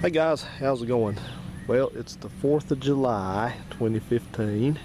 Hey guys, how's it going? Well, it's the 4th of July 2015,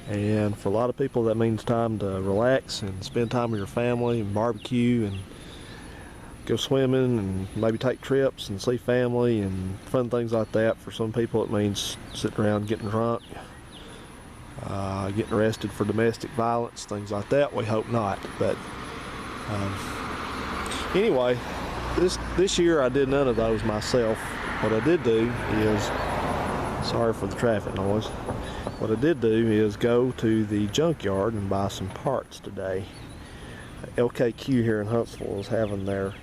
and for a lot of people that means time to relax and spend time with your family and barbecue and go swimming and maybe take trips and see family and fun things like that. For some people it means sitting around getting drunk, getting arrested for domestic violence, things like that. We hope not, but anyway, this year I did none of those myself. What I did do is, sorry for the traffic noise, what I did do is go to the junkyard and buy some parts today. LKQ here in Huntsville is having their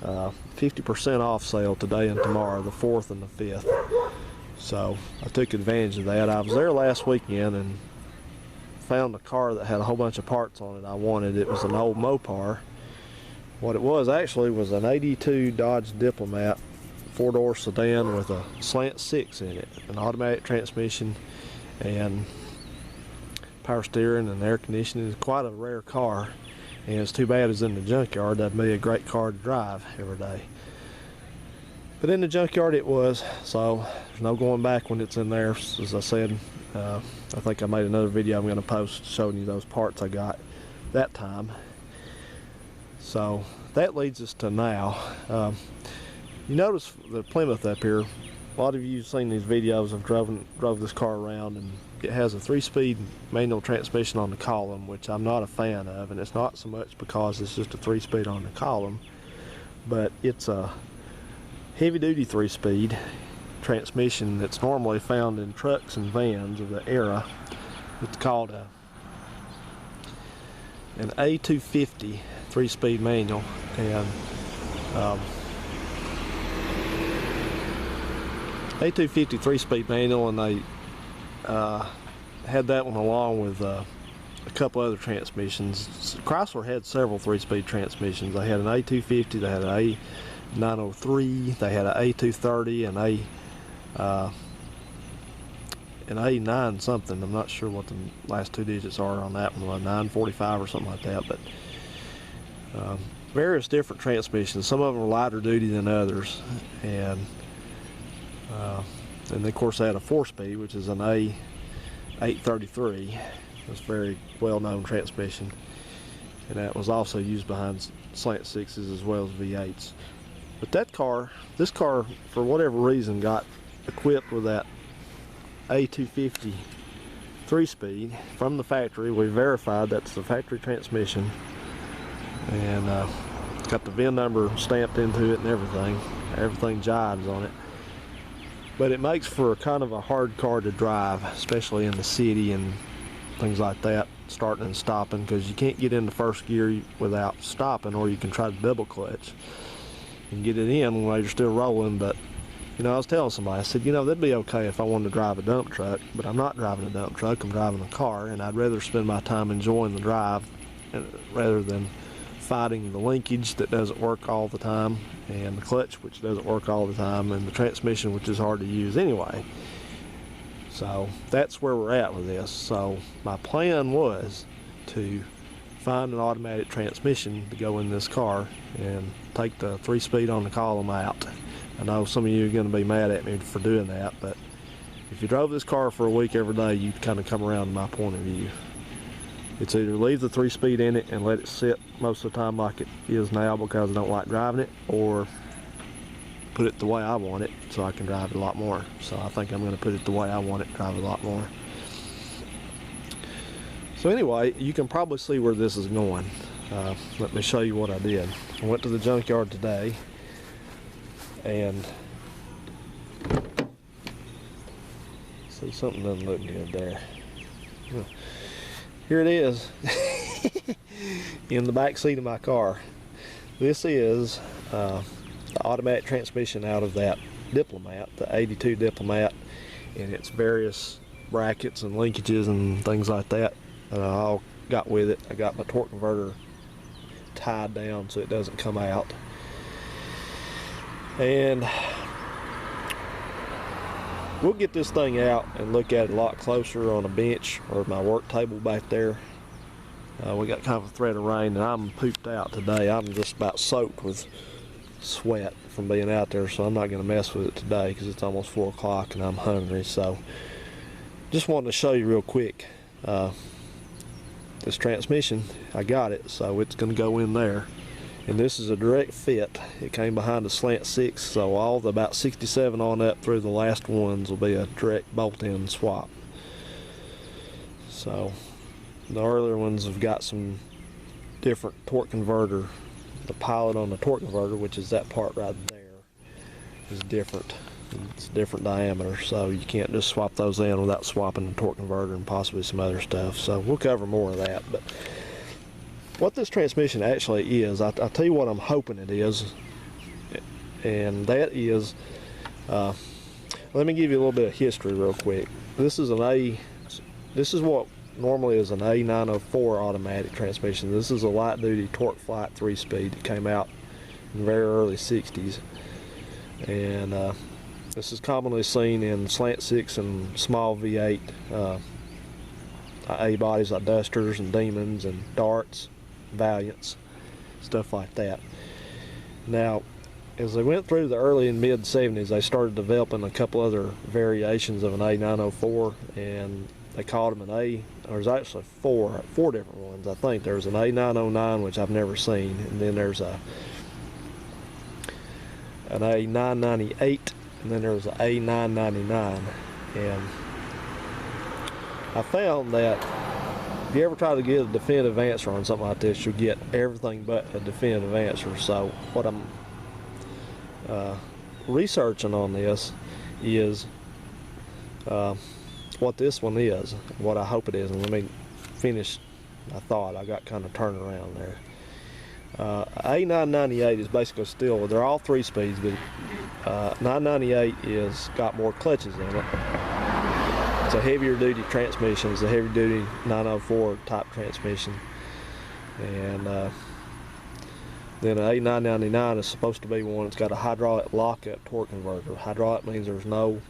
50% off sale today and tomorrow, the 4th and the 5th. So I took advantage of that. I was there last weekend and found a car that had a whole bunch of parts on it I wanted. It was an old Mopar. What it was actually was an 82 Dodge Diplomat 4-door sedan with a slant 6 in it, an automatic transmission and power steering and air conditioning. It's quite a rare car, and it's too bad it's in the junkyard. That'd be a great car to drive every day. But in the junkyard it was, so there's no going back when it's in there. As I said, I think I made another video I'm going to post showing you those parts I got that time. So that leads us to now. You notice the Plymouth up here. A lot of you have seen these videos. I've drove this car around, and it has a 3-speed manual transmission on the column, which I'm not a fan of, and it's not so much because it's just a 3-speed on the column, but it's a heavy-duty 3-speed transmission that's normally found in trucks and vans of the era. It's called an A250 3-speed manual, and A250 3-speed manual, and they had that one along with a couple other transmissions. Chrysler had several 3-speed transmissions. They had an A250, they had an A903, they had an A230, and an A9 something. I'm not sure what the last 2 digits are on that one, 945 or something like that, but various different transmissions. Some of them are lighter duty than others, and of course they had a 4-speed, which is an A833. It's a very well-known transmission, and that was also used behind slant 6s as well as V8s. But this car, for whatever reason, got equipped with that A250 3-speed from the factory. We verified that's the factory transmission, and got the VIN number stamped into it and everything. Everything jives on it. But it makes for kind of a hard car to drive, especially in the city and things like that, starting and stopping, because you can't get into first gear without stopping, or you can try to double clutch and get it in while you're still rolling. But you know, I was telling somebody, I said, you know, that'd be okay if I wanted to drive a dump truck, but I'm not driving a dump truck, I'm driving a car, and I'd rather spend my time enjoying the drive rather than fighting the linkage that doesn't work all the time, and the clutch, which doesn't work all the time, and the transmission, which is hard to use anyway. So that's where we're at with this. So my plan was to find an automatic transmission to go in this car and take the 3-speed on the column out. I know some of you are going to be mad at me for doing that, but if you drove this car for a week every day, you'd kind of come around to my point of view. It's either leave the 3-speed in it and let it sit most of the time like it is now because I don't like driving it, or put it the way I want it so I can drive it a lot more. So I think I'm going to put it the way I want it, drive it a lot more. So anyway, you can probably see where this is going. Let me show you what I did. I went to the junkyard today, and see, something doesn't look good there. Here it is in the back seat of my car. This is the automatic transmission out of that Diplomat, the 82 Diplomat, and its various brackets and linkages and things like that I all got with it. I got my torque converter tied down so it doesn't come out, and we'll get this thing out and look at it a lot closer on a bench or my work table back there. We got kind of a threat of rain, and I'm pooped out today. I'm just about soaked with sweat from being out there, so I'm not going to mess with it today because it's almost 4 o'clock and I'm hungry. So just wanted to show you real quick this transmission. I got it, so it's going to go in there, and this is a direct fit. It came behind a slant 6, so all the about 67 on up through the last ones will be a direct bolt-in swap. So the earlier ones have got some different torque converter. The pilot on the torque converter, which is that part right there, is different. It's a different diameter, so you can't just swap those in without swapping the torque converter and possibly some other stuff. So we'll cover more of that. But what this transmission actually is, I'll tell you what I'm hoping it is, and that is, let me give you a little bit of history real quick. This is what normally is an A904 automatic transmission. This is a light duty Torque Flight 3-speed that came out in the very early 60s, and this is commonly seen in slant 6 and small V8 A bodies like Dusters and Demons and Darts, Valiants, stuff like that. Now, as they went through the early and mid 70s, they started developing a couple other variations of an A904, and they called them there's actually four different ones. I think there's an A909, which I've never seen, and then there's an A998, and then there's an A999. And I found that if you ever try to get a definitive answer on something like this, you'll get everything but a definitive answer. So what I'm researching on this is what this one is, what I hope it is. And let me finish my thought. I got kind of turned around there. A998 is basically still, they're all 3 speeds, but 998 is got more clutches in it. It's a heavier duty transmission. It's a heavy duty 904 type transmission. And then an A999 is supposed to be one that's got a hydraulic lockup torque converter. Hydraulic means there's no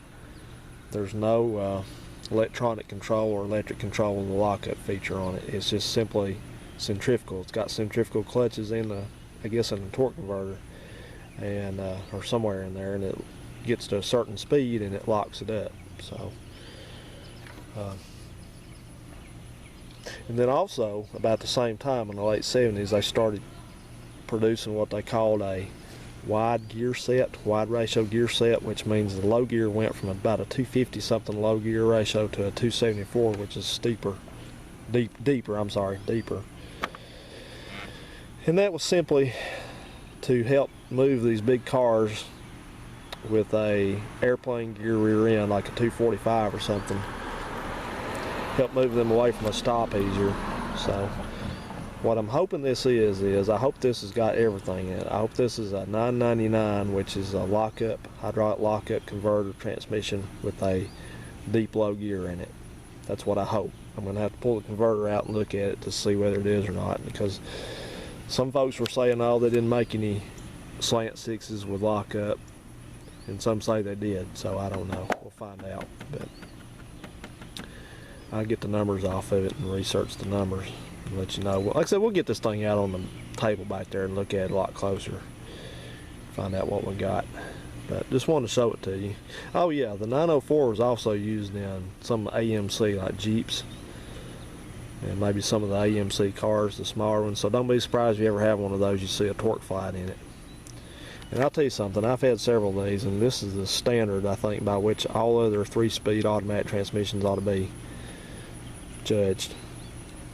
electronic control or electric control in the lockup feature on it. It's just simply centrifugal. It's got centrifugal clutches in the torque converter, and or somewhere in there, and it gets to a certain speed and it locks it up. So and then also about the same time in the late 70s, they started producing what they called a wide ratio gear set, which means the low gear went from about a 250 something low gear ratio to a 274, which is deeper. And that was simply to help move these big cars with a airplane gear rear end, like a 245 or something, help move them away from a stop easier. So what I'm hoping this is I hope this has got everything in it. I hope this is a 999, which is a hydraulic lockup converter transmission with a deep low gear in it. That's what I hope. I'm going to have to pull the converter out and look at it to see whether it is or not, because some folks were saying, oh, they didn't make any slant 6s with lockup, and some say they did, so I don't know. We'll find out. But I'll get the numbers off of it and research the numbers and let you know. Like I said, we'll get this thing out on the table back there and look at it a lot closer, find out what we got. But just wanted to show it to you. Oh yeah, the 904 was also used in some AMC, like Jeeps, and maybe some of the AMC cars, the smaller ones. So don't be surprised if you ever have one of those, you see a Torque Flight in it. And I'll tell you something, I've had several of these, and this is the standard, I think, by which all other 3-speed automatic transmissions ought to be judged.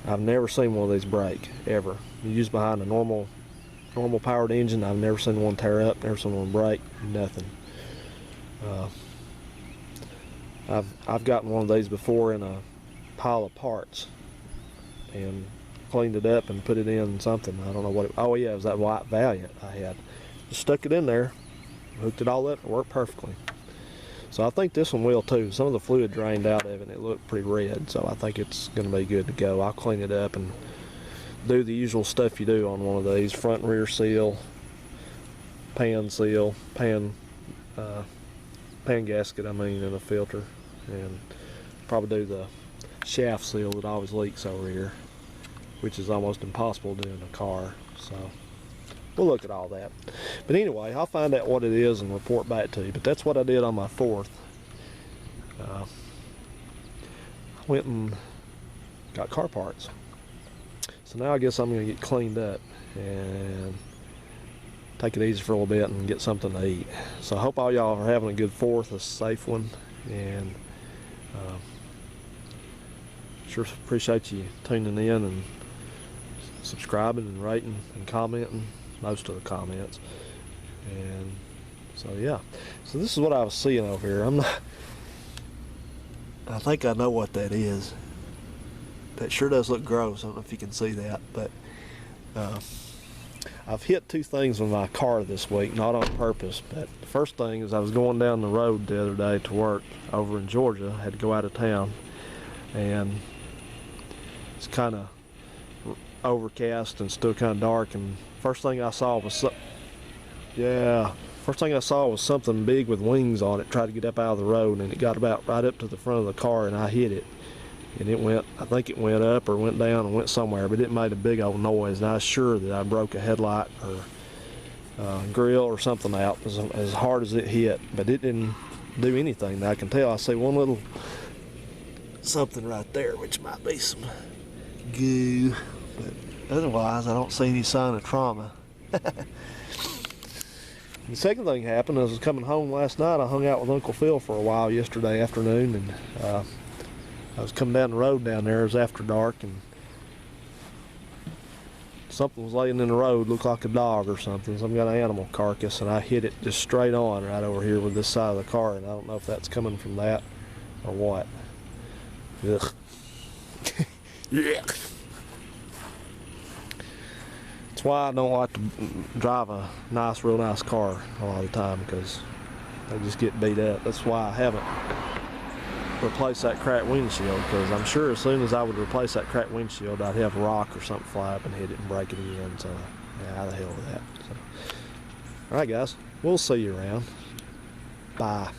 I've never seen one of these break, ever. Used behind a normal powered engine, I've never seen one tear up, never seen one break, nothing. I've gotten one of these before in a pile of parts and cleaned it up and put it in something. I don't know what oh yeah, it was that white Valiant I had. Just stuck it in there, hooked it all up, and worked perfectly. So I think this one will too. Some of the fluid drained out of it and it looked pretty red, so I think it's going to be good to go. I'll clean it up and do the usual stuff you do on one of these: front and rear seal, pan gasket, and a filter, and probably do the shaft seal that always leaks over here, which is almost impossible to do in a car. So we'll look at all that. But anyway, I'll find out what it is and report back to you. But that's what I did on my 4th. I went and got car parts. So now I guess I'm going to get cleaned up and take it easy for a little bit and get something to eat. So I hope all y'all are having a good 4th, a safe one, and sure appreciate you tuning in and subscribing and rating and commenting, most of the comments. And so yeah, so this is what I was seeing over here. I think I know what that is. That sure does look gross. I don't know if you can see that, but I've hit 2 things with my car this week, not on purpose. But the first thing is I was going down the road the other day to work over in Georgia. I had to go out of town, and it's kind of overcast and still kind of dark. And first thing I saw was something big with wings on it. Tried to get up out of the road, and it got about right up to the front of the car, and I hit it. And it went, I think it went up or went down and went somewhere, but it made a big old noise, and I was sure that I broke a headlight or grill or something out as hard as it hit, but it didn't do anything that I can tell. I see one little something right there, which might be some goo, but otherwise I don't see any sign of trauma. The second thing happened, as I was coming home last night, I hung out with Uncle Phil for a while yesterday afternoon, and I was coming down the road down there. It was after dark, and something was laying in the road, looked like a dog or something, some kind of animal carcass, and I hit it just straight on right over here with this side of the car, and I don't know if that's coming from that or what. Ugh. Yeah. That's why I don't like to drive a real nice car a lot of the time, because they just get beat up. That's why I haven't replace that cracked windshield, because I'm sure as soon as I would replace that cracked windshield, I'd have a rock or something fly up and hit it and break it again. So yeah, how the hell with that. So, all right guys, we'll see you around. Bye.